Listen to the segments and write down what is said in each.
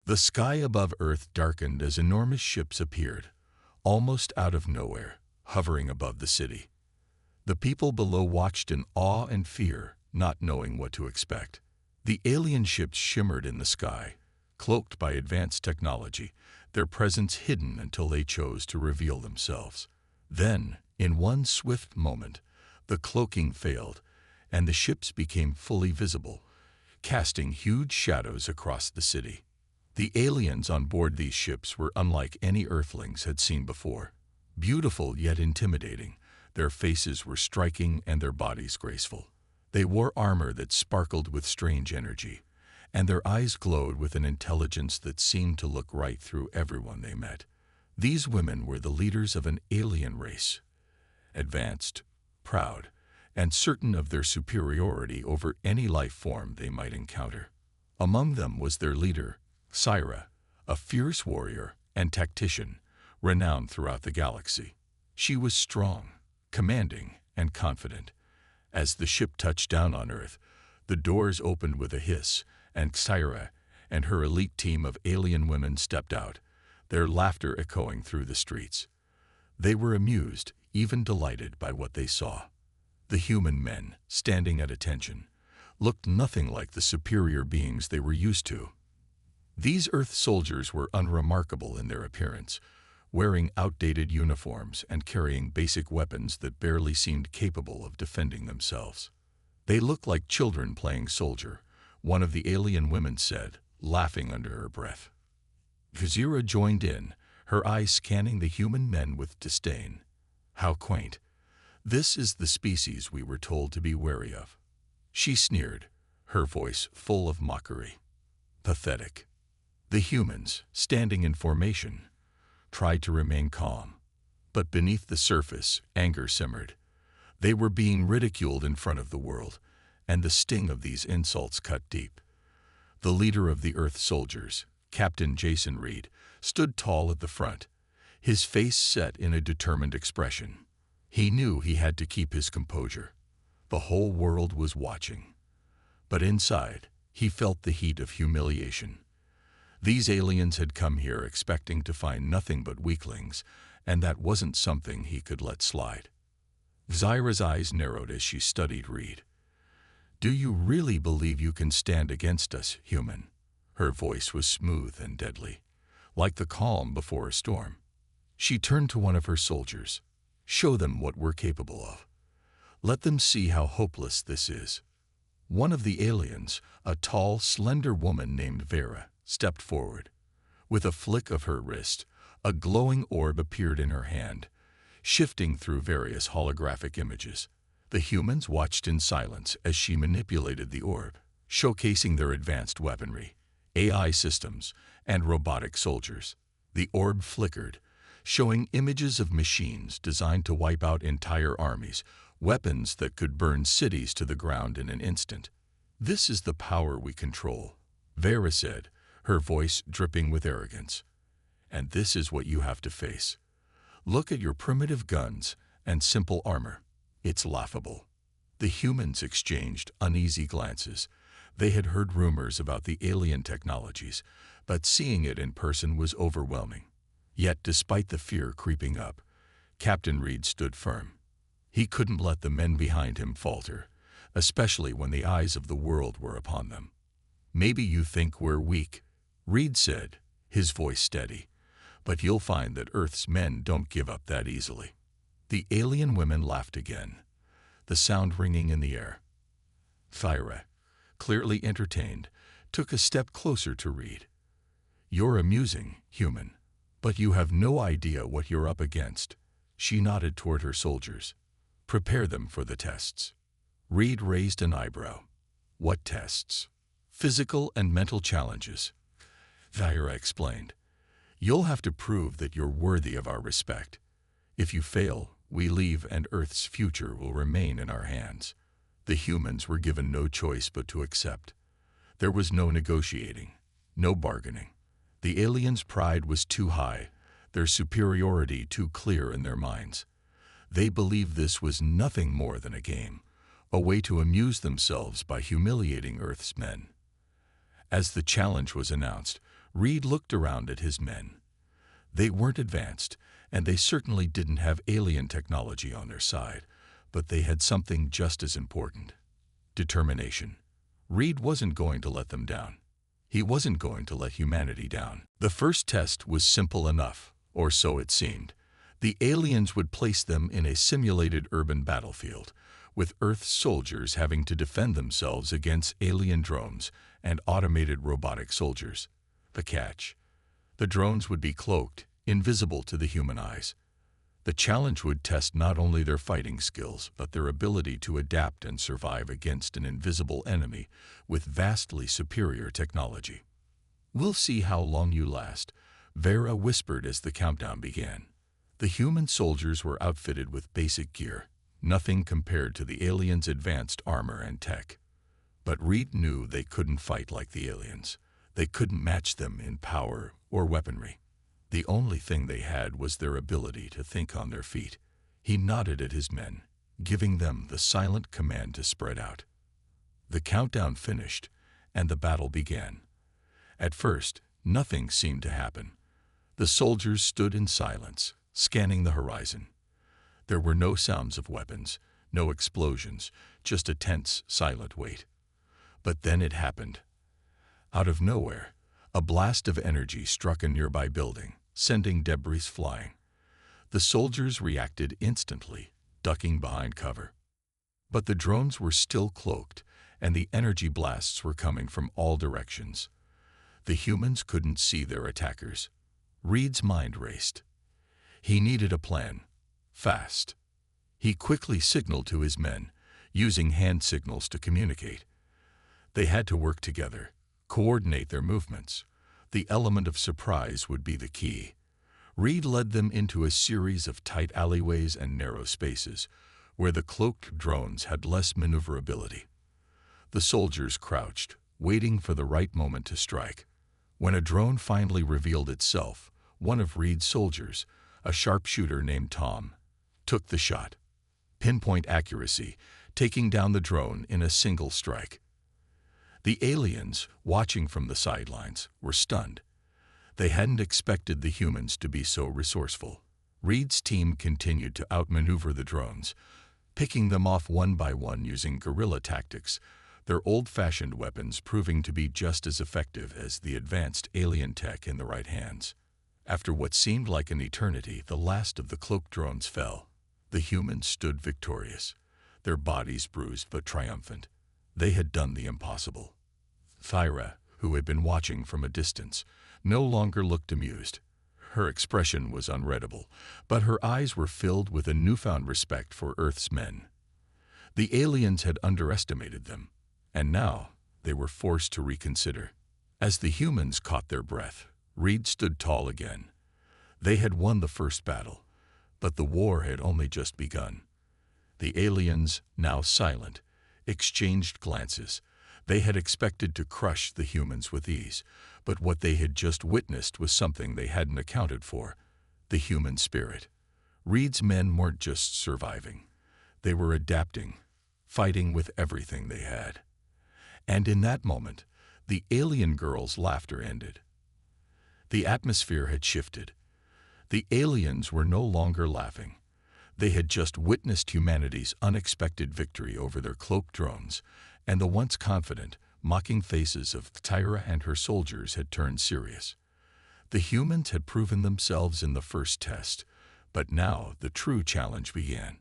The sky above Earth darkened as enormous ships appeared, almost out of nowhere, hovering above the city. The people below watched in awe and fear, not knowing what to expect. The alien ships shimmered in the sky, cloaked by advanced technology, their presence hidden until they chose to reveal themselves. Then, in one swift moment, the cloaking failed, and the ships became fully visible, casting huge shadows across the city. The aliens on board these ships were unlike any Earthlings had seen before. Beautiful yet intimidating, their faces were striking and their bodies graceful. They wore armor that sparkled with strange energy, and their eyes glowed with an intelligence that seemed to look right through everyone they met. These women were the leaders of an alien race, advanced, proud, and certain of their superiority over any life form they might encounter. Among them was their leader, Syra, a fierce warrior and tactician, renowned throughout the galaxy. She was strong, commanding, and confident. As the ship touched down on Earth, the doors opened with a hiss, and Syra and her elite team of alien women stepped out, their laughter echoing through the streets. They were amused, even delighted by what they saw. The human men, standing at attention, looked nothing like the superior beings they were used to. These Earth soldiers were unremarkable in their appearance, wearing outdated uniforms and carrying basic weapons that barely seemed capable of defending themselves. They looked like children playing soldier, one of the alien women said, laughing under her breath. Gazira joined in, her eyes scanning the human men with disdain. How quaint. This is the species we were told to be wary of. She sneered, her voice full of mockery. Pathetic. The humans, standing in formation, tried to remain calm. But beneath the surface, anger simmered. They were being ridiculed in front of the world, and the sting of these insults cut deep. The leader of the Earth soldiers, Captain Jason Reed, stood tall at the front, his face set in a determined expression. He knew he had to keep his composure. The whole world was watching. But inside, he felt the heat of humiliation. These aliens had come here expecting to find nothing but weaklings, and that wasn't something he could let slide. Zyra's eyes narrowed as she studied Reed. "Do you really believe you can stand against us, human?" Her voice was smooth and deadly, like the calm before a storm. She turned to one of her soldiers. "Show them what we're capable of. Let them see how hopeless this is." One of the aliens, a tall, slender woman named Vera, stepped forward. With a flick of her wrist, a glowing orb appeared in her hand, shifting through various holographic images. The humans watched in silence as she manipulated the orb, showcasing their advanced weaponry, AI systems, and robotic soldiers. The orb flickered, showing images of machines designed to wipe out entire armies, weapons that could burn cities to the ground in an instant. "This is the power we control," Vera said, her voice dripping with arrogance. "And this is what you have to face. Look at your primitive guns and simple armor. It's laughable." The humans exchanged uneasy glances. They had heard rumors about the alien technologies, but seeing it in person was overwhelming. Yet, despite the fear creeping up, Captain Reed stood firm. He couldn't let the men behind him falter, especially when the eyes of the world were upon them. "Maybe you think we're weak," Reed said, his voice steady, "but you'll find that Earth's men don't give up that easily." The alien women laughed again, the sound ringing in the air. Thyra, clearly entertained, took a step closer to Reed. "You're amusing, human, but you have no idea what you're up against." She nodded toward her soldiers. "Prepare them for the tests." Reed raised an eyebrow. "What tests?" "Physical and mental challenges," Thyra explained. "You'll have to prove that you're worthy of our respect. If you fail, we leave and Earth's future will remain in our hands." The humans were given no choice but to accept. There was no negotiating, no bargaining. The aliens' pride was too high, their superiority too clear in their minds. They believed this was nothing more than a game, a way to amuse themselves by humiliating Earth's men. As the challenge was announced, Reed looked around at his men. They weren't advanced, and they certainly didn't have alien technology on their side, but they had something just as important: determination. Reed wasn't going to let them down. He wasn't going to let humanity down. The first test was simple enough, or so it seemed. The aliens would place them in a simulated urban battlefield, with Earth's soldiers having to defend themselves against alien drones and automated robotic soldiers. The catch: the drones would be cloaked, invisible to the human eyes. The challenge would test not only their fighting skills, but their ability to adapt and survive against an invisible enemy with vastly superior technology. "We'll see how long you last," Vera whispered as the countdown began. The human soldiers were outfitted with basic gear, nothing compared to the aliens' advanced armor and tech. But Reed knew they couldn't fight like the aliens. They couldn't match them in power or weaponry. The only thing they had was their ability to think on their feet. He nodded at his men, giving them the silent command to spread out. The countdown finished, and the battle began. At first, nothing seemed to happen. The soldiers stood in silence, scanning the horizon. There were no sounds of weapons, no explosions, just a tense, silent wait. But then it happened. Out of nowhere, a blast of energy struck a nearby building, sending debris flying. The soldiers reacted instantly, ducking behind cover. But the drones were still cloaked, and the energy blasts were coming from all directions. The humans couldn't see their attackers. Reed's mind raced. He needed a plan, fast. He quickly signaled to his men, using hand signals to communicate. They had to work together, coordinate their movements. The element of surprise would be the key. Reed led them into a series of tight alleyways and narrow spaces, where the cloaked drones had less maneuverability. The soldiers crouched, waiting for the right moment to strike. When a drone finally revealed itself, one of Reed's soldiers, a sharpshooter named Tom, took the shot. Pinpoint accuracy, taking down the drone in a single strike. The aliens, watching from the sidelines, were stunned. They hadn't expected the humans to be so resourceful. Reed's team continued to outmaneuver the drones, picking them off one by one using guerrilla tactics, their old-fashioned weapons proving to be just as effective as the advanced alien tech in the right hands. After what seemed like an eternity, the last of the cloaked drones fell. The humans stood victorious, their bodies bruised but triumphant. They had done the impossible. Thyra, who had been watching from a distance, no longer looked amused. Her expression was unreadable, but her eyes were filled with a newfound respect for Earth's men. The aliens had underestimated them, and now they were forced to reconsider. As the humans caught their breath, Reed stood tall again. They had won the first battle, but the war had only just begun. The aliens, now silent, exchanged glances. They had expected to crush the humans with ease, but what they had just witnessed was something they hadn't accounted for: the human spirit. Reed's men weren't just surviving. They were adapting, fighting with everything they had. And in that moment, the alien girl's laughter ended. The atmosphere had shifted. The aliens were no longer laughing. They had just witnessed humanity's unexpected victory over their cloaked drones, and the once confident, mocking faces of Thyra and her soldiers had turned serious. The humans had proven themselves in the first test, but now the true challenge began.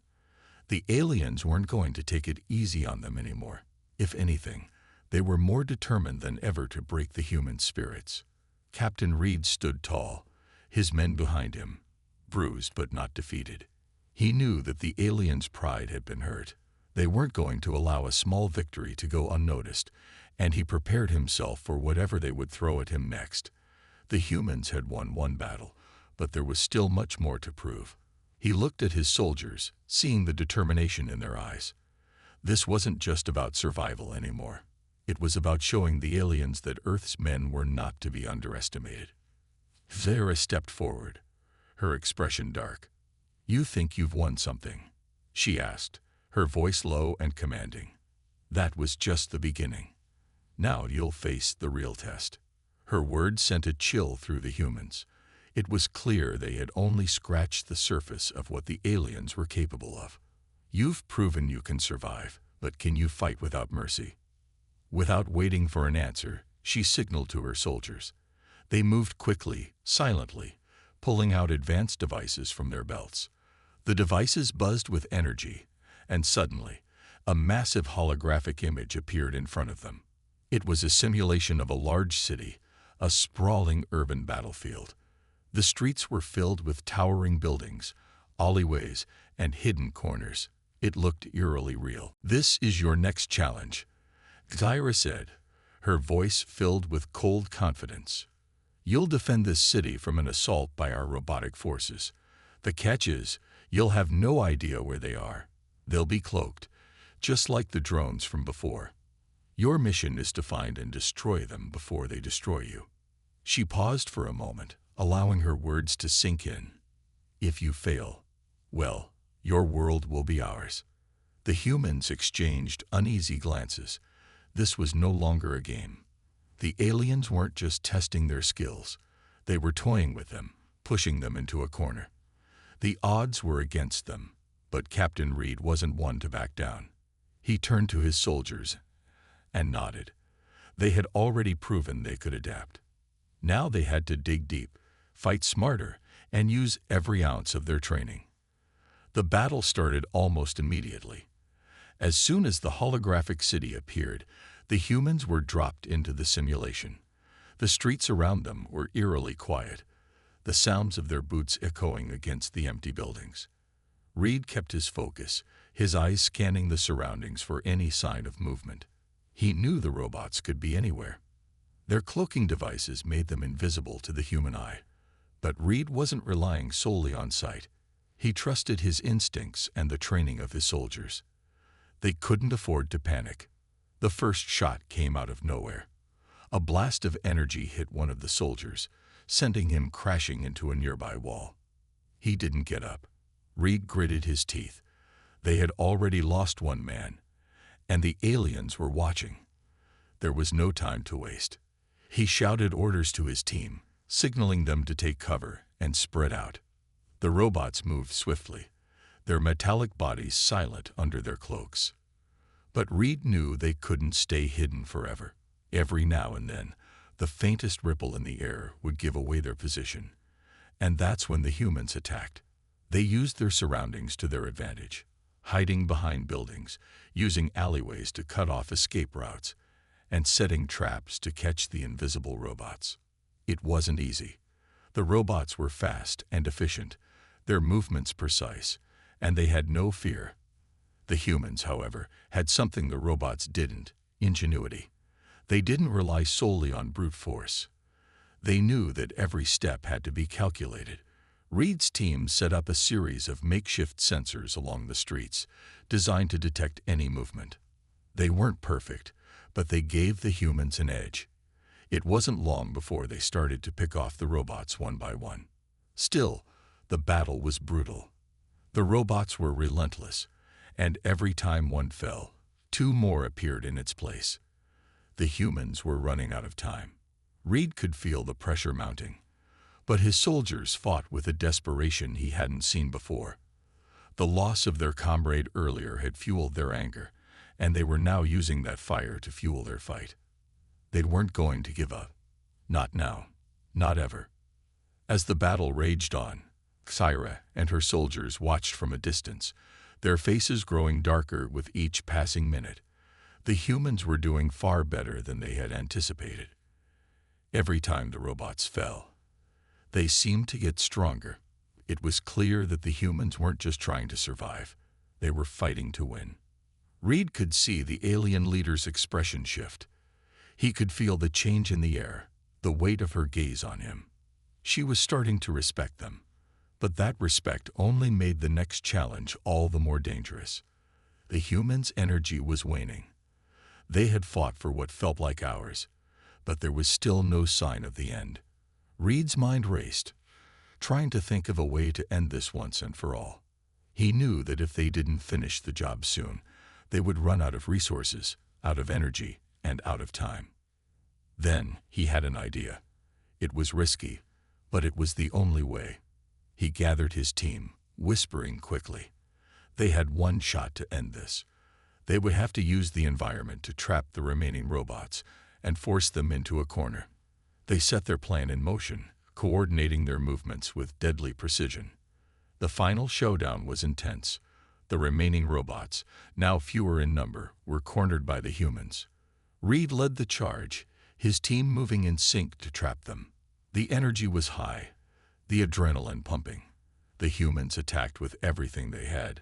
The aliens weren't going to take it easy on them anymore. If anything, they were more determined than ever to break the human spirits. Captain Reed stood tall, his men behind him, bruised but not defeated. He knew that the aliens' pride had been hurt. They weren't going to allow a small victory to go unnoticed, and he prepared himself for whatever they would throw at him next. The humans had won one battle, but there was still much more to prove. He looked at his soldiers, seeing the determination in their eyes. This wasn't just about survival anymore. It was about showing the aliens that Earth's men were not to be underestimated. Vera stepped forward, her expression dark. "You think you've won something?" she asked, her voice low and commanding. "That was just the beginning. Now you'll face the real test." Her words sent a chill through the humans. It was clear they had only scratched the surface of what the aliens were capable of. You've proven you can survive, but can you fight without mercy? Without waiting for an answer, she signaled to her soldiers. They moved quickly, silently, pulling out advanced devices from their belts. The devices buzzed with energy, and suddenly, a massive holographic image appeared in front of them. It was a simulation of a large city, a sprawling urban battlefield. The streets were filled with towering buildings, alleyways, and hidden corners. It looked eerily real. "This is your next challenge," Zyra said, her voice filled with cold confidence. "You'll defend this city from an assault by our robotic forces. The catch is, you'll have no idea where they are. They'll be cloaked, just like the drones from before. Your mission is to find and destroy them before they destroy you." She paused for a moment, allowing her words to sink in. "If you fail, well, your world will be ours." The humans exchanged uneasy glances. This was no longer a game. The aliens weren't just testing their skills. They were toying with them, pushing them into a corner. The odds were against them, but Captain Reed wasn't one to back down. He turned to his soldiers and nodded. They had already proven they could adapt. Now they had to dig deep, fight smarter, and use every ounce of their training. The battle started almost immediately. As soon as the holographic city appeared, the humans were dropped into the simulation. The streets around them were eerily quiet, the sounds of their boots echoing against the empty buildings. Reed kept his focus, his eyes scanning the surroundings for any sign of movement. He knew the robots could be anywhere. Their cloaking devices made them invisible to the human eye. But Reed wasn't relying solely on sight. He trusted his instincts and the training of his soldiers. They couldn't afford to panic. The first shot came out of nowhere. A blast of energy hit one of the soldiers, sending him crashing into a nearby wall. He didn't get up. Reed gritted his teeth. They had already lost one man, and the aliens were watching. There was no time to waste. He shouted orders to his team, signaling them to take cover and spread out. The robots moved swiftly, their metallic bodies silent under their cloaks. But Reed knew they couldn't stay hidden forever. Every now and then, the faintest ripple in the air would give away their position. And that's when the humans attacked. They used their surroundings to their advantage, hiding behind buildings, using alleyways to cut off escape routes, and setting traps to catch the invisible robots. It wasn't easy. The robots were fast and efficient, their movements precise, and they had no fear. The humans, however, had something the robots didn't: ingenuity. They didn't rely solely on brute force. They knew that every step had to be calculated. Reed's team set up a series of makeshift sensors along the streets, designed to detect any movement. They weren't perfect, but they gave the humans an edge. It wasn't long before they started to pick off the robots one by one. Still, the battle was brutal. The robots were relentless, and every time one fell, two more appeared in its place. The humans were running out of time. Reed could feel the pressure mounting, but his soldiers fought with a desperation he hadn't seen before. The loss of their comrade earlier had fueled their anger, and they were now using that fire to fuel their fight. They weren't going to give up. Not now. Not ever. As the battle raged on, Zyra and her soldiers watched from a distance, their faces growing darker with each passing minute. The humans were doing far better than they had anticipated. Every time the robots fell, they seemed to get stronger. It was clear that the humans weren't just trying to survive. They were fighting to win. Reed could see the alien leader's expression shift. He could feel the change in the air, the weight of her gaze on him. She was starting to respect them. But that respect only made the next challenge all the more dangerous. The humans' energy was waning. They had fought for what felt like hours, but there was still no sign of the end. Reed's mind raced, trying to think of a way to end this once and for all. He knew that if they didn't finish the job soon, they would run out of resources, out of energy, and out of time. Then he had an idea. It was risky, but it was the only way. He gathered his team, whispering quickly. They had one shot to end this. They would have to use the environment to trap the remaining robots and force them into a corner. They set their plan in motion, coordinating their movements with deadly precision. The final showdown was intense. The remaining robots, now fewer in number, were cornered by the humans. Reed led the charge, his team moving in sync to trap them. The energy was high, the adrenaline pumping. The humans attacked with everything they had,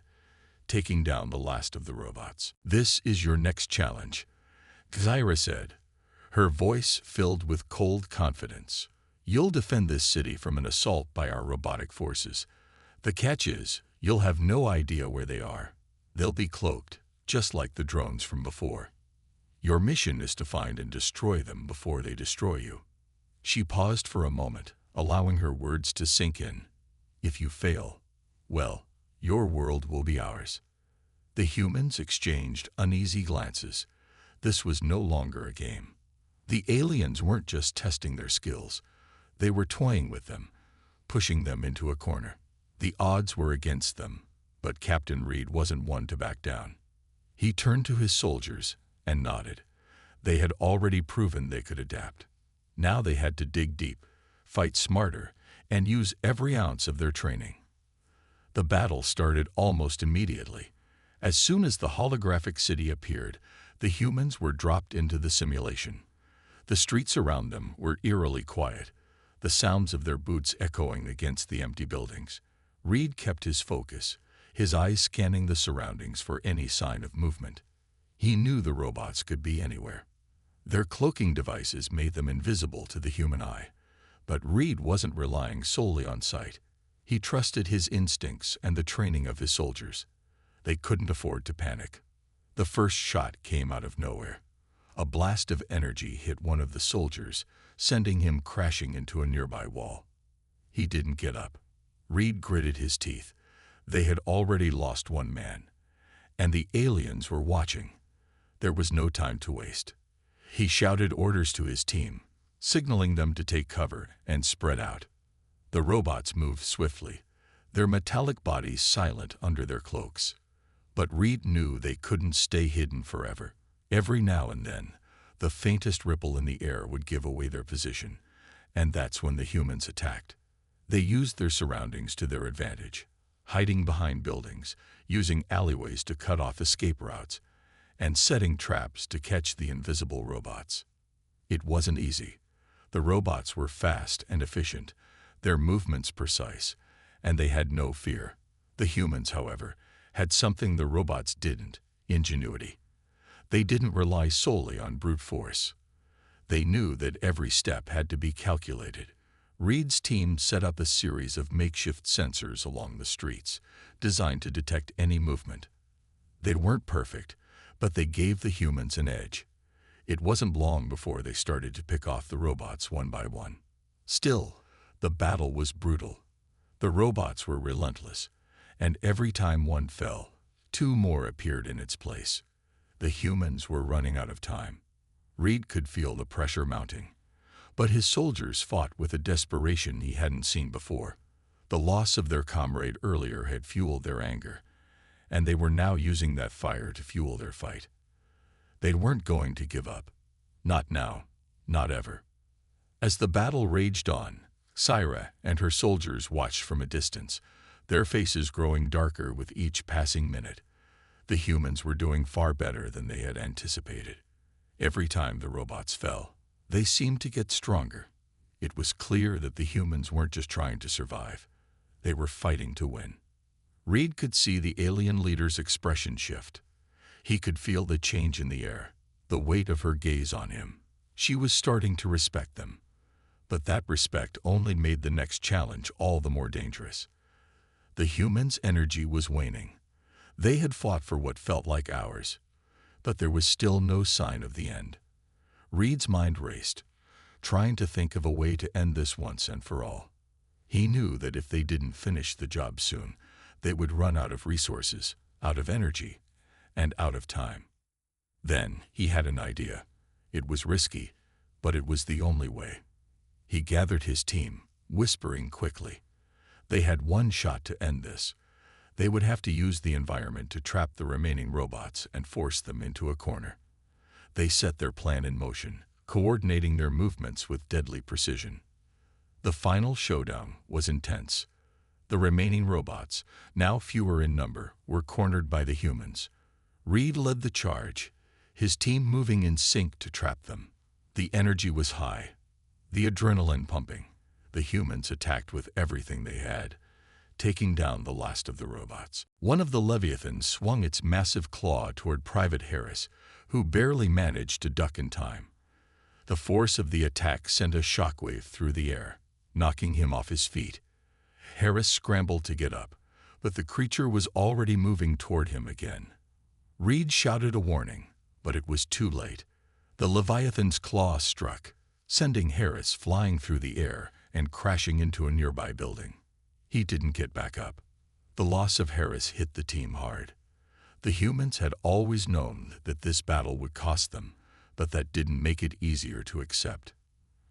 taking down the last of the robots. "This is your next challenge," Zyra said, her voice filled with cold confidence. "You'll defend this city from an assault by our robotic forces. The catch is, you'll have no idea where they are. They'll be cloaked, just like the drones from before. Your mission is to find and destroy them before they destroy you." She paused for a moment, allowing her words to sink in. "If you fail, well, your world will be ours." The humans exchanged uneasy glances. This was no longer a game. The aliens weren't just testing their skills. They were toying with them, pushing them into a corner. The odds were against them, but Captain Reed wasn't one to back down. He turned to his soldiers and nodded. They had already proven they could adapt. Now they had to dig deep, fight smarter, and use every ounce of their training. The battle started almost immediately. As soon as the holographic city appeared, the humans were dropped into the simulation. The streets around them were eerily quiet, the sounds of their boots echoing against the empty buildings. Reed kept his focus, his eyes scanning the surroundings for any sign of movement. He knew the robots could be anywhere. Their cloaking devices made them invisible to the human eye. But Reed wasn't relying solely on sight. He trusted his instincts and the training of his soldiers. They couldn't afford to panic. The first shot came out of nowhere. A blast of energy hit one of the soldiers, sending him crashing into a nearby wall. He didn't get up. Reed gritted his teeth. They had already lost one man, and the aliens were watching. There was no time to waste. He shouted orders to his team, signaling them to take cover and spread out. The robots moved swiftly, their metallic bodies silent under their cloaks. But Reed knew they couldn't stay hidden forever. Every now and then, the faintest ripple in the air would give away their position, and that's when the humans attacked. They used their surroundings to their advantage, hiding behind buildings, using alleyways to cut off escape routes, and setting traps to catch the invisible robots. It wasn't easy. The robots were fast and efficient, their movements precise, and they had no fear. The humans, however, had something the robots didn't: ingenuity. They didn't rely solely on brute force. They knew that every step had to be calculated. Reed's team set up a series of makeshift sensors along the streets, designed to detect any movement. They weren't perfect, but they gave the humans an edge. It wasn't long before they started to pick off the robots one by one. Still, the battle was brutal. The robots were relentless, and every time one fell, two more appeared in its place. The humans were running out of time. Reed could feel the pressure mounting, but his soldiers fought with a desperation he hadn't seen before. The loss of their comrade earlier had fueled their anger, and they were now using that fire to fuel their fight. They weren't going to give up. Not now, not ever. As the battle raged on, Syra and her soldiers watched from a distance, their faces growing darker with each passing minute. The humans were doing far better than they had anticipated. Every time the robots fell, they seemed to get stronger. It was clear that the humans weren't just trying to survive. They were fighting to win. Reed could see the alien leader's expression shift. He could feel the change in the air, the weight of her gaze on him. She was starting to respect them. But that respect only made the next challenge all the more dangerous. The humans' energy was waning. They had fought for what felt like hours, but there was still no sign of the end. Reed's mind raced, trying to think of a way to end this once and for all. He knew that if they didn't finish the job soon, they would run out of resources, out of energy, and out of time. Then he had an idea. It was risky, but it was the only way. He gathered his team, whispering quickly. They had one shot to end this. They would have to use the environment to trap the remaining robots and force them into a corner. They set their plan in motion, coordinating their movements with deadly precision. The final showdown was intense. The remaining robots, now fewer in number, were cornered by the humans. Reed led the charge, his team moving in sync to trap them. The energy was high, the adrenaline pumping. The humans attacked with everything they had, taking down the last of the robots. One of the Leviathans swung its massive claw toward Private Harris, who barely managed to duck in time. The force of the attack sent a shockwave through the air, knocking him off his feet. Harris scrambled to get up, but the creature was already moving toward him again. Reed shouted a warning, but it was too late. The Leviathan's claw struck, sending Harris flying through the air and crashing into a nearby building. He didn't get back up. The loss of Harris hit the team hard. The humans had always known that this battle would cost them, but that didn't make it easier to accept.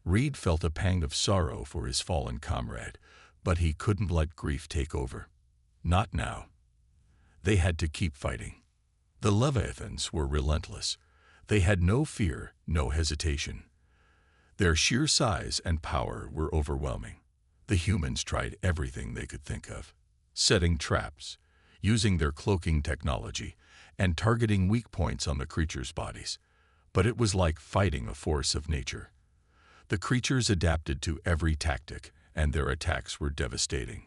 Reed felt a pang of sorrow for his fallen comrade, but he couldn't let grief take over. Not now. They had to keep fighting. The Leviathans were relentless. They had no fear, no hesitation. Their sheer size and power were overwhelming. The humans tried everything they could think of, setting traps, using their cloaking technology, and targeting weak points on the creatures' bodies. But it was like fighting a force of nature. The creatures adapted to every tactic, and their attacks were devastating.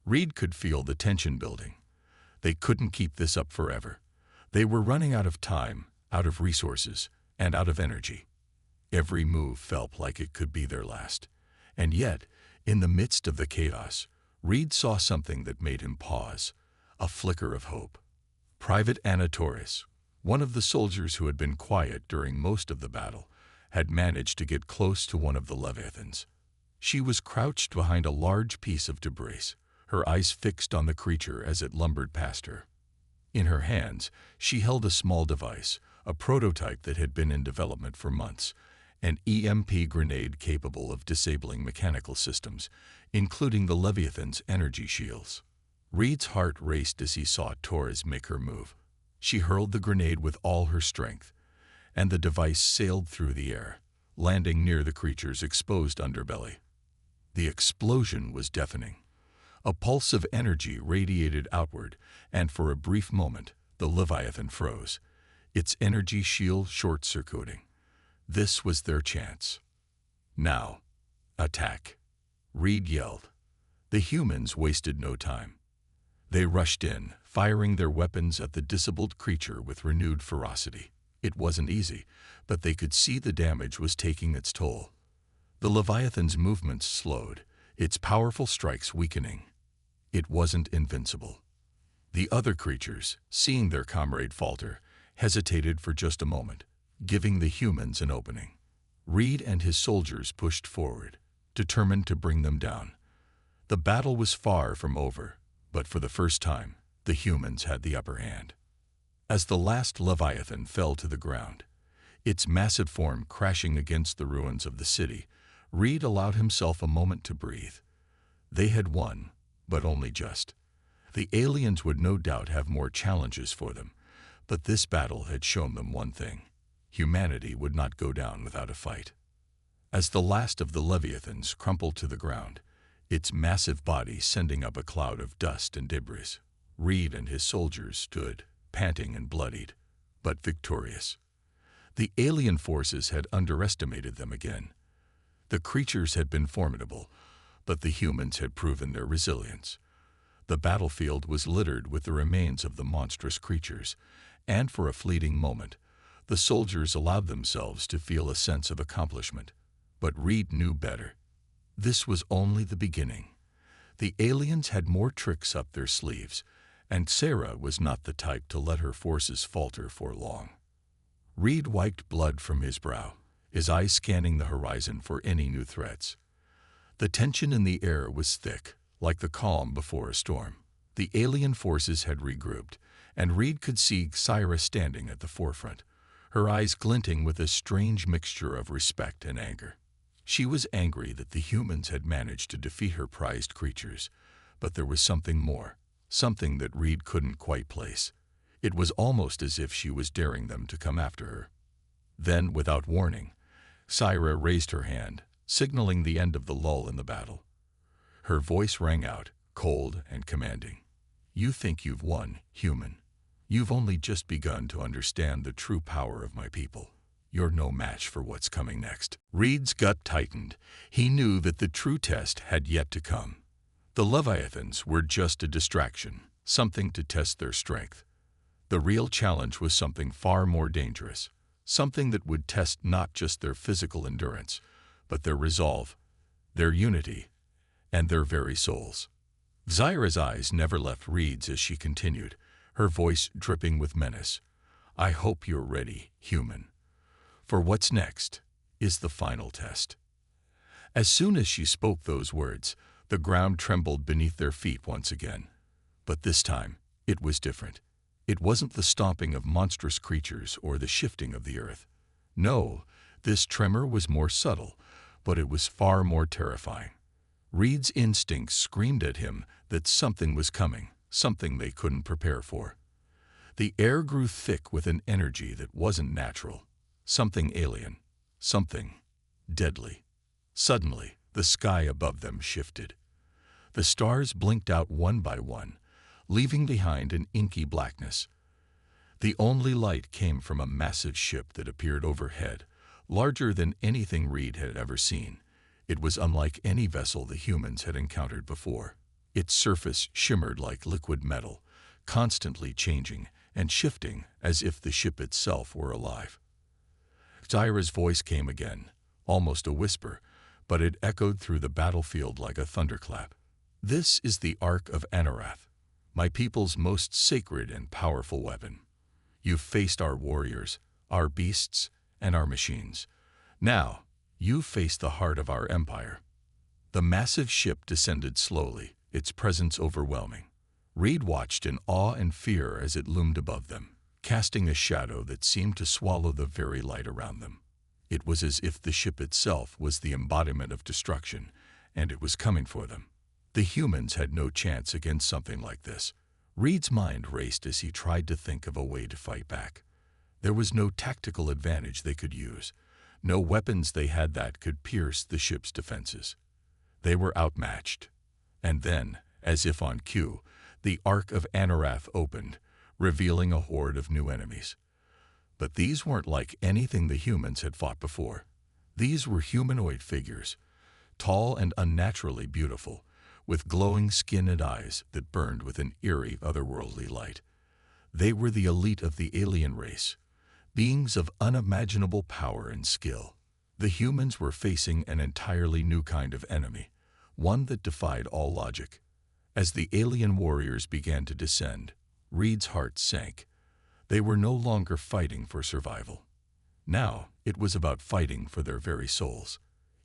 Reed could feel the tension building. They couldn't keep this up forever. They were running out of time, out of resources, and out of energy. Every move felt like it could be their last. And yet, in the midst of the chaos, Reed saw something that made him pause, a flicker of hope. Private Anna Torres, one of the soldiers who had been quiet during most of the battle, had managed to get close to one of the Leviathans. She was crouched behind a large piece of debris, her eyes fixed on the creature as it lumbered past her. In her hands, she held a small device, a prototype that had been in development for months, an EMP grenade capable of disabling mechanical systems, including the Leviathan's energy shields. Reed's heart raced as he saw Torres make her move. She hurled the grenade with all her strength, and the device sailed through the air, landing near the creature's exposed underbelly. The explosion was deafening. A pulse of energy radiated outward, and for a brief moment, the Leviathan froze, its energy shield short-circuiting. This was their chance. Now, attack, Reed yelled. The humans wasted no time. They rushed in, firing their weapons at the disabled creature with renewed ferocity. It wasn't easy, but they could see the damage was taking its toll. The Leviathan's movements slowed, its powerful strikes weakening. It wasn't invincible. The other creatures, seeing their comrade falter, hesitated for just a moment, giving the humans an opening. Reed and his soldiers pushed forward, determined to bring them down. The battle was far from over, but for the first time, the humans had the upper hand. As the last Leviathan fell to the ground, its massive form crashing against the ruins of the city, Reed allowed himself a moment to breathe. They had won, but only just. The aliens would no doubt have more challenges for them, but this battle had shown them one thing: humanity would not go down without a fight. As the last of the Leviathans crumpled to the ground, its massive body sending up a cloud of dust and debris, Reed and his soldiers stood, panting and bloodied, but victorious. The alien forces had underestimated them again. The creatures had been formidable, but the humans had proven their resilience. The battlefield was littered with the remains of the monstrous creatures, and for a fleeting moment, the soldiers allowed themselves to feel a sense of accomplishment. But Reed knew better. This was only the beginning. The aliens had more tricks up their sleeves, and Sarah was not the type to let her forces falter for long. Reed wiped blood from his brow, his eyes scanning the horizon for any new threats. The tension in the air was thick, like the calm before a storm. The alien forces had regrouped, and Reed could see Sarah standing at the forefront, her eyes glinting with a strange mixture of respect and anger. She was angry that the humans had managed to defeat her prized creatures, but there was something more, something that Reed couldn't quite place. It was almost as if she was daring them to come after her. Then, without warning, Syra raised her hand, signaling the end of the lull in the battle. Her voice rang out, cold and commanding. "You think you've won, human. You've only just begun to understand the true power of my people. You're no match for what's coming next." Reed's gut tightened. He knew that the true test had yet to come. The Leviathans were just a distraction, something to test their strength. The real challenge was something far more dangerous, something that would test not just their physical endurance, but their resolve, their unity, and their very souls. Zyra's eyes never left Reed's as she continued, her voice dripping with menace. "I hope you're ready, human. For what's next is the final test." As soon as she spoke those words, the ground trembled beneath their feet once again. But this time, it was different. It wasn't the stomping of monstrous creatures or the shifting of the earth. No, this tremor was more subtle, but it was far more terrifying. Reed's instincts screamed at him that something was coming, something they couldn't prepare for. The air grew thick with an energy that wasn't natural, something alien, something deadly. Suddenly, the sky above them shifted. The stars blinked out one by one, leaving behind an inky blackness. The only light came from a massive ship that appeared overhead, larger than anything Reed had ever seen. It was unlike any vessel the humans had encountered before. Its surface shimmered like liquid metal, constantly changing and shifting as if the ship itself were alive. Zyra's voice came again, almost a whisper, but it echoed through the battlefield like a thunderclap. "This is the Ark of Anorath, my people's most sacred and powerful weapon. You've faced our warriors, our beasts, and our machines. Now, you face the heart of our empire." The massive ship descended slowly, its presence overwhelming. Reed watched in awe and fear as it loomed above them, casting a shadow that seemed to swallow the very light around them. It was as if the ship itself was the embodiment of destruction, and it was coming for them. The humans had no chance against something like this. Reed's mind raced as he tried to think of a way to fight back. There was no tactical advantage they could use, no weapons they had that could pierce the ship's defenses. They were outmatched. And then, as if on cue, the Ark of Anorath opened, revealing a horde of new enemies. But these weren't like anything the humans had fought before. These were humanoid figures, tall and unnaturally beautiful, with glowing skin and eyes that burned with an eerie, otherworldly light. They were the elite of the alien race, beings of unimaginable power and skill. The humans were facing an entirely new kind of enemy, one that defied all logic. As the alien warriors began to descend, Reed's heart sank. They were no longer fighting for survival. Now, it was about fighting for their very souls.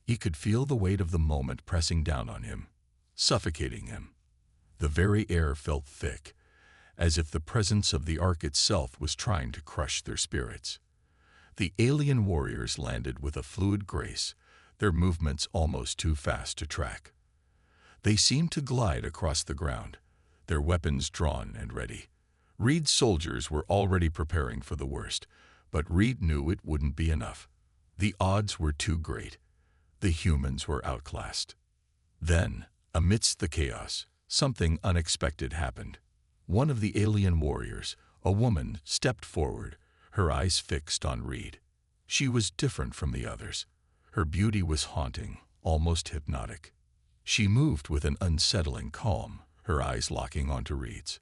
He could feel the weight of the moment pressing down on him, suffocating him. The very air felt thick, as if the presence of the Ark itself was trying to crush their spirits. The alien warriors landed with a fluid grace, their movements almost too fast to track. They seemed to glide across the ground, their weapons drawn and ready. Reed's soldiers were already preparing for the worst, but Reed knew it wouldn't be enough. The odds were too great. The humans were outclassed. Then, amidst the chaos, something unexpected happened. One of the alien warriors, a woman, stepped forward, her eyes fixed on Reed. She was different from the others. Her beauty was haunting, almost hypnotic. She moved with an unsettling calm, her eyes locking onto Reed's.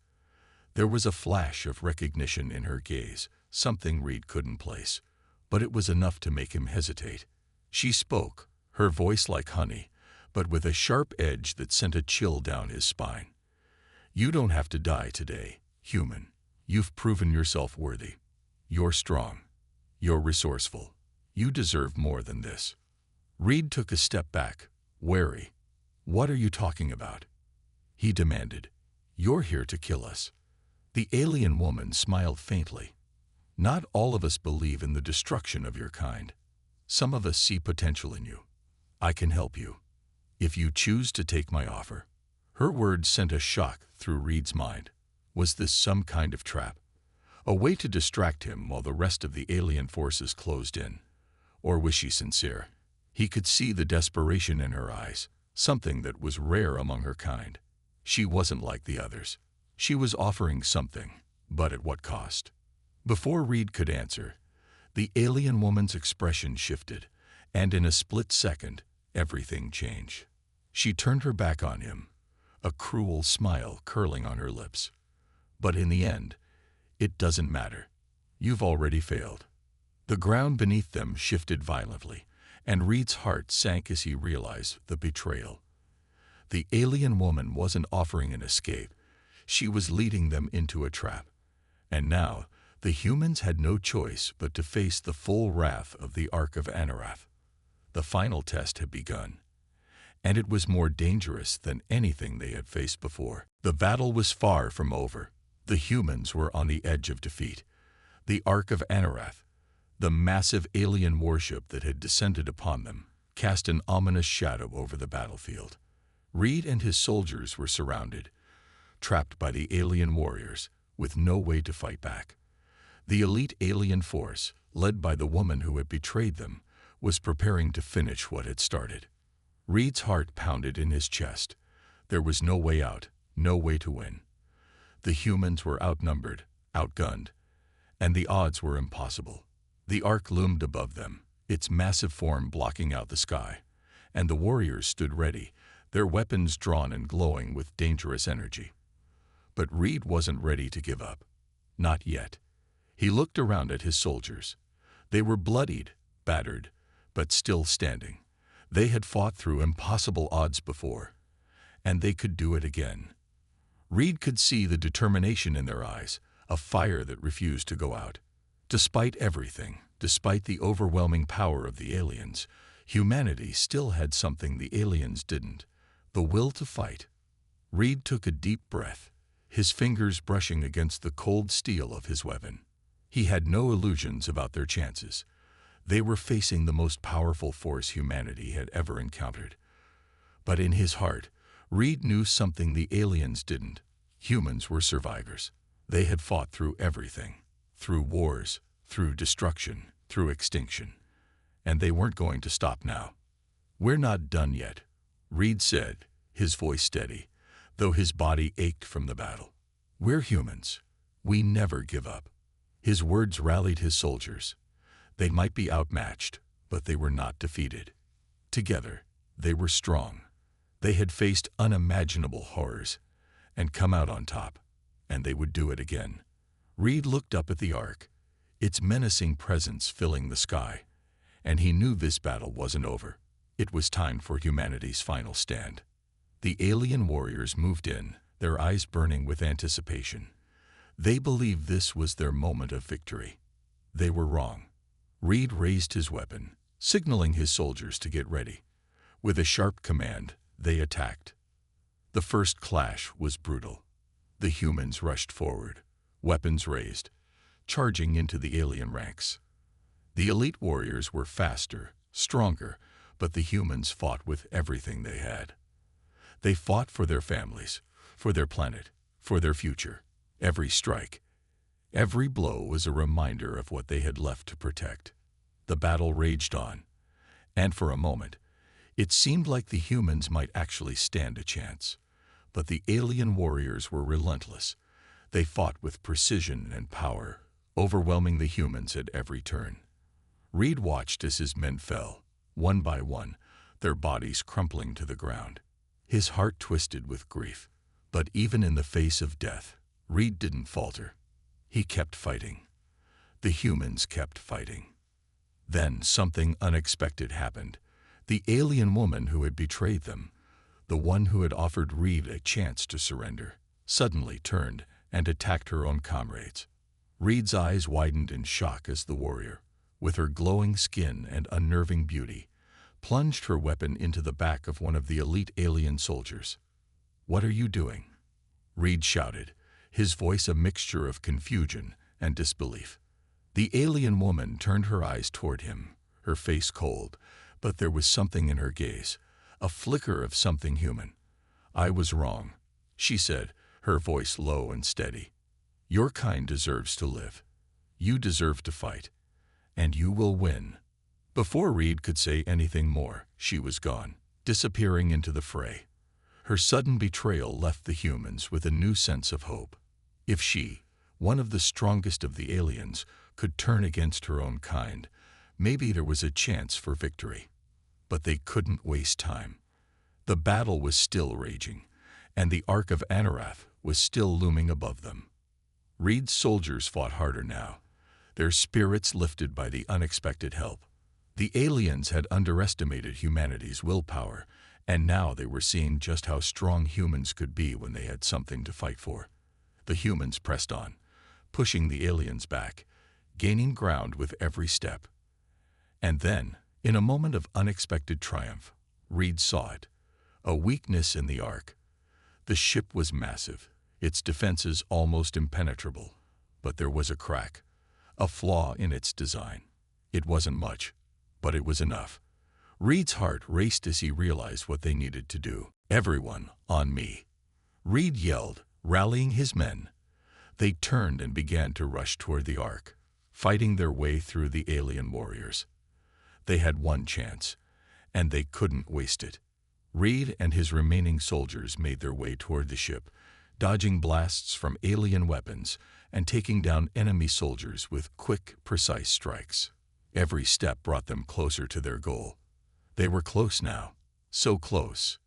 There was a flash of recognition in her gaze, something Reed couldn't place, but it was enough to make him hesitate. She spoke, her voice like honey, but with a sharp edge that sent a chill down his spine. "You don't have to die today, human. You've proven yourself worthy. You're strong. You're resourceful. You deserve more than this." Reed took a step back, wary. "What are you talking about?" he demanded. "You're here to kill us." The alien woman smiled faintly. Not all of us believe in the destruction of your kind. Some of us see potential in you. I can help you, if you choose to take my offer." Her words sent a shock through Reed's mind. Was this some kind of trap? A way to distract him while the rest of the alien forces closed in? Or was she sincere? He could see the desperation in her eyes, something that was rare among her kind. She wasn't like the others. She was offering something, but at what cost? Before Reed could answer, the alien woman's expression shifted, and in a split second, everything changed. She turned her back on him, a cruel smile curling on her lips. "But in the end, it doesn't matter. You've already failed." The ground beneath them shifted violently, and Reed's heart sank as he realized the betrayal. The alien woman wasn't offering an escape. She was leading them into a trap. And now, the humans had no choice but to face the full wrath of the Ark of Anarath. The final test had begun, and it was more dangerous than anything they had faced before. The battle was far from over. The humans were on the edge of defeat. The Ark of Anarath, the massive alien warship that had descended upon them, cast an ominous shadow over the battlefield. Reed and his soldiers were surrounded, trapped by the alien warriors, with no way to fight back. The elite alien force, led by the woman who had betrayed them, was preparing to finish what had started. Reed's heart pounded in his chest. There was no way out, no way to win. The humans were outnumbered, outgunned, and the odds were impossible. The Ark loomed above them, its massive form blocking out the sky, and the warriors stood ready, their weapons drawn and glowing with dangerous energy. But Reed wasn't ready to give up. Not yet. He looked around at his soldiers. They were bloodied, battered, but still standing. They had fought through impossible odds before, and they could do it again. Reed could see the determination in their eyes, a fire that refused to go out. Despite everything, despite the overwhelming power of the aliens, humanity still had something the aliens didn't: the will to fight. Reed took a deep breath, his fingers brushing against the cold steel of his weapon. He had no illusions about their chances. They were facing the most powerful force humanity had ever encountered. But in his heart, Reed knew something the aliens didn't. Humans were survivors. They had fought through everything, through wars, through destruction, through extinction. And they weren't going to stop now. "We're not done yet," Reed said, his voice steady, though his body ached from the battle. "We're humans. We never give up." His words rallied his soldiers. They might be outmatched, but they were not defeated. Together, they were strong. They had faced unimaginable horrors and come out on top, and they would do it again. Reed looked up at the Ark, its menacing presence filling the sky, and he knew this battle wasn't over. It was time for humanity's final stand. The alien warriors moved in, their eyes burning with anticipation. They believed this was their moment of victory. They were wrong. Reed raised his weapon, signaling his soldiers to get ready. With a sharp command, they attacked. The first clash was brutal. The humans rushed forward, weapons raised, charging into the alien ranks. The elite warriors were faster, stronger, but the humans fought with everything they had. They fought for their families, for their planet, for their future. Every strike, every blow was a reminder of what they had left to protect. The battle raged on, and for a moment, it seemed like the humans might actually stand a chance. But the alien warriors were relentless. They fought with precision and power, overwhelming the humans at every turn. Reed watched as his men fell, one by one, their bodies crumpling to the ground. His heart twisted with grief. But even in the face of death, Reed didn't falter. He kept fighting. The humans kept fighting. Then something unexpected happened. The alien woman who had betrayed them, the one who had offered Reed a chance to surrender, suddenly turned and attacked her own comrades. Reed's eyes widened in shock as the warrior, with her glowing skin and unnerving beauty, plunged her weapon into the back of one of the elite alien soldiers. "What are you doing?" Reed shouted, his voice a mixture of confusion and disbelief. The alien woman turned her eyes toward him, her face cold, but there was something in her gaze, a flicker of something human. "I was wrong," she said, her voice low and steady. "Your kind deserves to live. You deserve to fight. And you will win." Before Reed could say anything more, she was gone, disappearing into the fray. Her sudden betrayal left the humans with a new sense of hope. If she, one of the strongest of the aliens, could turn against her own kind, maybe there was a chance for victory. But they couldn't waste time. The battle was still raging, and the Ark of Anarath was still looming above them. Reed's soldiers fought harder now, their spirits lifted by the unexpected help. The aliens had underestimated humanity's willpower, and now they were seeing just how strong humans could be when they had something to fight for. The humans pressed on, pushing the aliens back, gaining ground with every step. And then, in a moment of unexpected triumph, Reed saw it, a weakness in the Ark. The ship was massive, its defenses almost impenetrable, but there was a crack, a flaw in its design. It wasn't much, but it was enough. Reed's heart raced as he realized what they needed to do. "Everyone, on me!" Reed yelled, rallying his men. They turned and began to rush toward the Ark, fighting their way through the alien warriors. They had one chance, and they couldn't waste it. Reed and his remaining soldiers made their way toward the ship, dodging blasts from alien weapons and taking down enemy soldiers with quick, precise strikes. Every step brought them closer to their goal. They were close now, so close.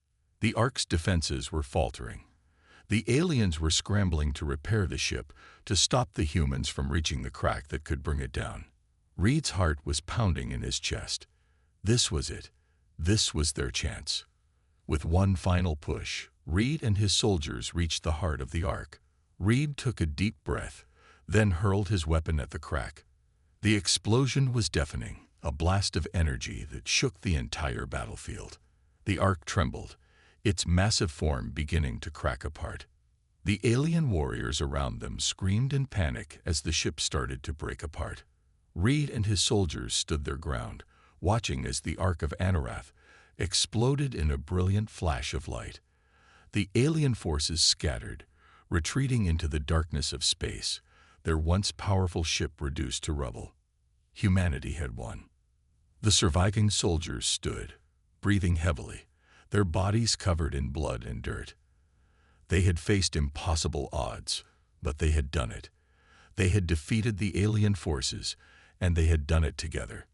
The Ark's defenses were faltering. The aliens were scrambling to repair the ship, to stop the humans from reaching the crack that could bring it down. Reed's heart was pounding in his chest. This was it. This was their chance. With one final push, Reed and his soldiers reached the heart of the Ark. Reed took a deep breath, then hurled his weapon at the crack. The explosion was deafening, a blast of energy that shook the entire battlefield. The Ark trembled, its massive form beginning to crack apart. The alien warriors around them screamed in panic as the ship started to break apart. Reed and his soldiers stood their ground, watching as the Ark of Anarath exploded in a brilliant flash of light. The alien forces scattered, retreating into the darkness of space, their once powerful ship reduced to rubble. Humanity had won. The surviving soldiers stood, breathing heavily, their bodies covered in blood and dirt. They had faced impossible odds, but they had done it. They had defeated the alien forces, and they had done it together.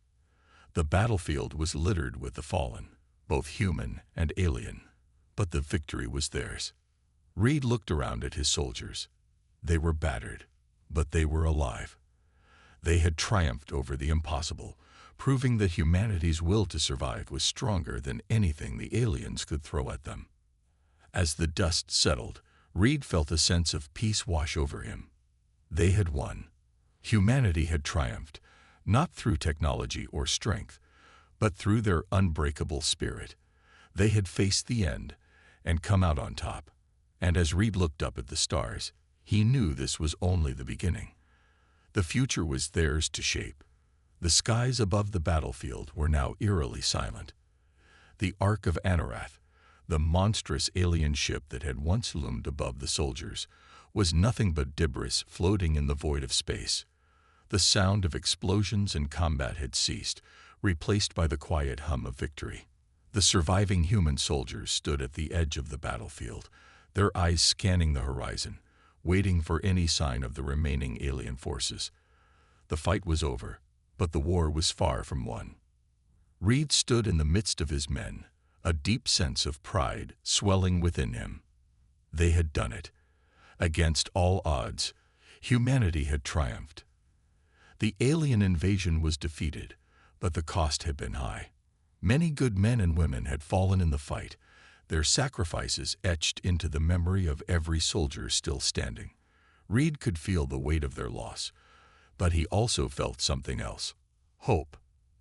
The battlefield was littered with the fallen, both human and alien, but the victory was theirs. Reed looked around at his soldiers. They were battered, but they were alive. They had triumphed over the impossible, proving that humanity's will to survive was stronger than anything the aliens could throw at them. As the dust settled, Reed felt a sense of peace wash over him. They had won. Humanity had triumphed, not through technology or strength, but through their unbreakable spirit. They had faced the end and come out on top. And as Reed looked up at the stars, he knew this was only the beginning. The future was theirs to shape. The skies above the battlefield were now eerily silent. The Ark of Anarath, the monstrous alien ship that had once loomed above the soldiers, was nothing but debris floating in the void of space. The sound of explosions and combat had ceased, replaced by the quiet hum of victory. The surviving human soldiers stood at the edge of the battlefield, their eyes scanning the horizon, waiting for any sign of the remaining alien forces. The fight was over, but the war was far from won. Reed stood in the midst of his men, a deep sense of pride swelling within him. They had done it. Against all odds, humanity had triumphed. The alien invasion was defeated, but the cost had been high. Many good men and women had fallen in the fight, their sacrifices etched into the memory of every soldier still standing. Reed could feel the weight of their loss, but he also felt something else: hope.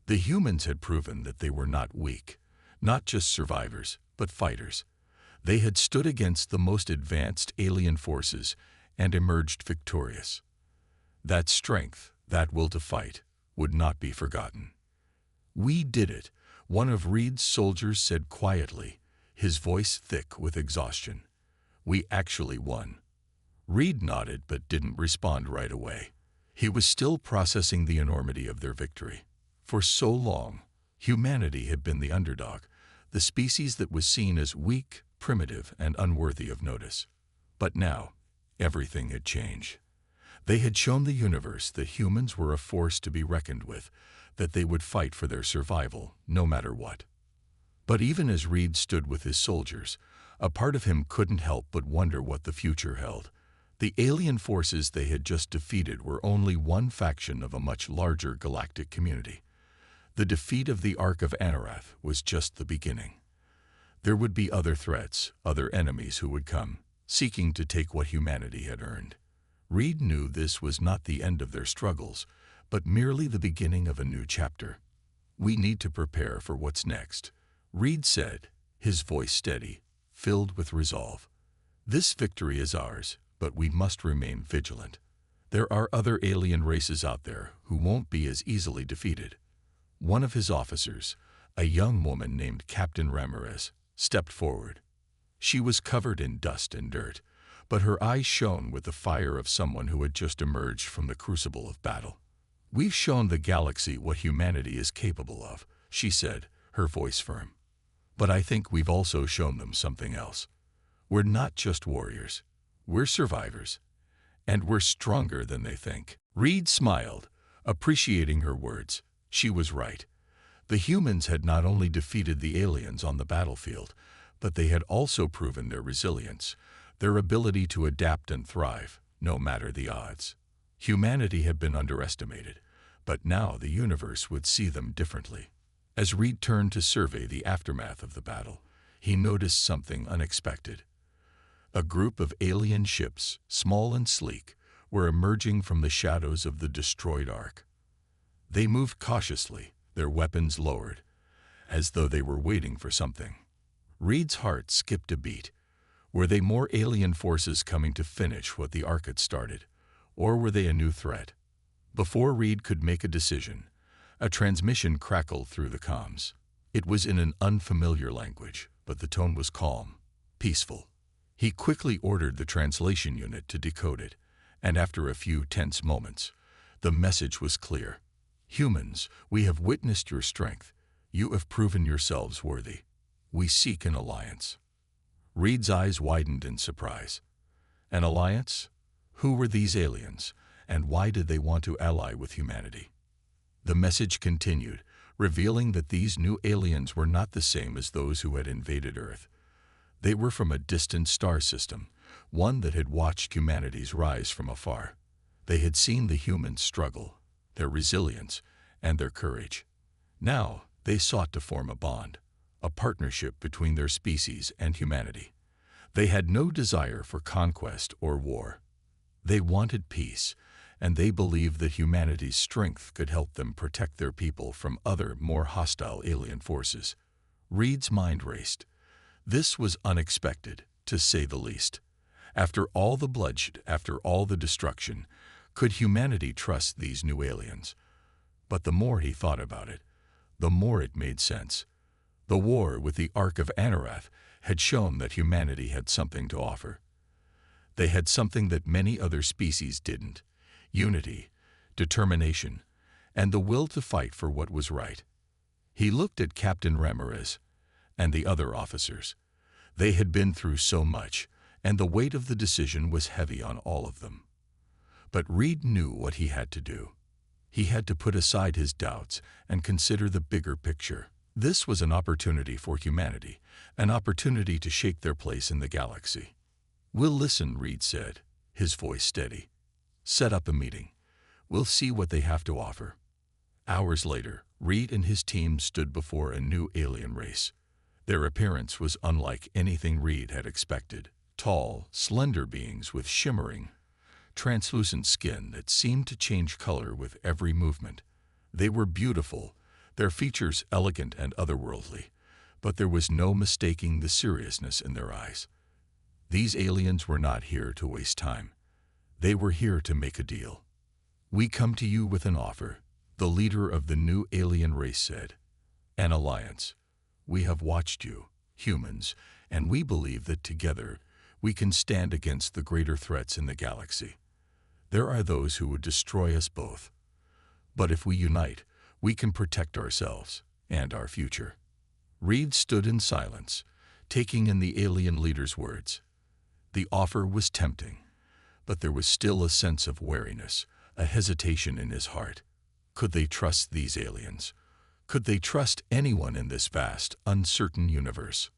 The humans had proven that they were not weak, not just survivors, but fighters. They had stood against the most advanced alien forces and emerged victorious. That strength, That will to fight would not be forgotten. "We did it," one of Reed's soldiers said quietly, his voice thick with exhaustion. "We actually won." Reed nodded but didn't respond right away. He was still processing the enormity of their victory. For so long, humanity had been the underdog, the species that was seen as weak, primitive, and unworthy of notice. But now, everything had changed. They had shown the universe that humans were a force to be reckoned with, that they would fight for their survival, no matter what. But even as Reed stood with his soldiers, a part of him couldn't help but wonder what the future held. The alien forces they had just defeated were only one faction of a much larger galactic community. The defeat of the Ark of Anarath was just the beginning. There would be other threats, other enemies who would come, seeking to take what humanity had earned. Reed knew this was not the end of their struggles, but merely the beginning of a new chapter. "We need to prepare for what's next," Reed said, his voice steady, filled with resolve. "This victory is ours, but we must remain vigilant. There are other alien races out there who won't be as easily defeated." One of his officers, a young woman named Captain Ramirez, stepped forward. She was covered in dust and dirt, but her eyes shone with the fire of someone who had just emerged from the crucible of battle. "We've shown the galaxy what humanity is capable of," she said, her voice firm. "But I think we've also shown them something else. We're not just warriors. We're survivors. And we're stronger than they think." Reed smiled, appreciating her words. She was right. The humans had not only defeated the aliens on the battlefield, but they had also proven their resilience, their ability to adapt and thrive, no matter the odds. Humanity had been underestimated, but now the universe would see them differently. As Reed turned to survey the aftermath of the battle, he noticed something unexpected. A group of alien ships, small and sleek, were emerging from the shadows of the destroyed Ark. They moved cautiously, their weapons lowered, as though they were waiting for something. Reed's heart skipped a beat. Were they more alien forces coming to finish what the Ark had started, or were they a new threat? Before Reed could make a decision, a transmission crackled through the comms. It was in an unfamiliar language, but the tone was calm, peaceful. He quickly ordered the translation unit to decode it, and after a few tense moments, the message was clear. "Humans, we have witnessed your strength. You have proven yourselves worthy. We seek an alliance." Reed's eyes widened in surprise. An alliance? Who were these aliens, and why did they want to ally with humanity? The message continued, revealing that these new aliens were not the same as those who had invaded Earth. They were from a distant star system, one that had watched humanity's rise from afar. They had seen the humans struggle, their resilience, and their courage. Now they sought to form a bond, a partnership between their species and humanity. They had no desire for conquest or war. They wanted peace, and they believed that humanity's strength could help them protect their people from other, more hostile alien forces. Reed's mind raced. This was unexpected, to say the least. After all the bloodshed, after all the destruction, could humanity trust these new aliens? But the more he thought about it, the more it made sense. The war with the Ark of Anarath had shown that humanity had something to offer. They had something that many other species didn't: unity, determination, and the will to fight for what was right. He looked at Captain Ramirez and the other officers. They had been through so much, and the weight of the decision was heavy on all of them. But Reed knew what he had to do. He had to put aside his doubts and consider the bigger picture. This was an opportunity for humanity, an opportunity to shake their place in the galaxy. "We'll listen," Reed said, his voice steady. "Set up a meeting. We'll see what they have to offer." Hours later, Reed and his team stood before a new alien race. Their appearance was unlike anything Reed had expected. Tall, slender beings with shimmering, translucent skin that seemed to change color with every movement. They were beautiful, their features elegant and otherworldly, but there was no mistaking the seriousness in their eyes. These aliens were not here to waste time. They were here to make a deal. We come to you with an offer, the leader of the new alien race said. An alliance. We have watched you, humans, and we believe that together we can stand against the greater threats in the galaxy. There are those who would destroy us both. But if we unite, we can protect ourselves and our future. Reed stood in silence, taking in the alien leader's words. The offer was tempting, but there was still a sense of wariness, a hesitation in his heart. Could they trust these aliens? Could they trust anyone in this vast, uncertain universe?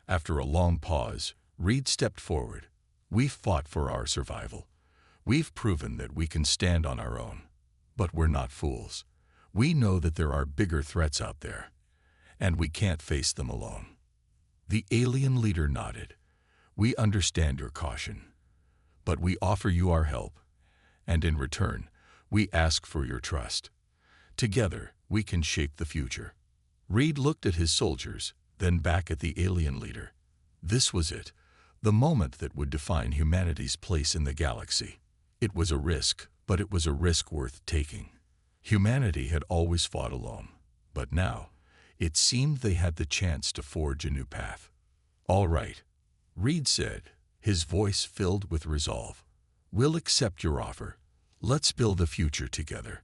After a long pause, Reed stepped forward. We've fought for our survival. We've proven that we can stand on our own. But we're not fools. We know that there are bigger threats out there, and we can't face them alone. The alien leader nodded. We understand your caution, but we offer you our help, and in return, we ask for your trust. Together, we can shape the future. Reed looked at his soldiers, then back at the alien leader. This was it, the moment that would define humanity's place in the galaxy. It was a risk, but it was a risk worth taking. Humanity had always fought alone, but now, it seemed they had the chance to forge a new path. All right, Reed said, his voice filled with resolve. We'll accept your offer. Let's build a future together.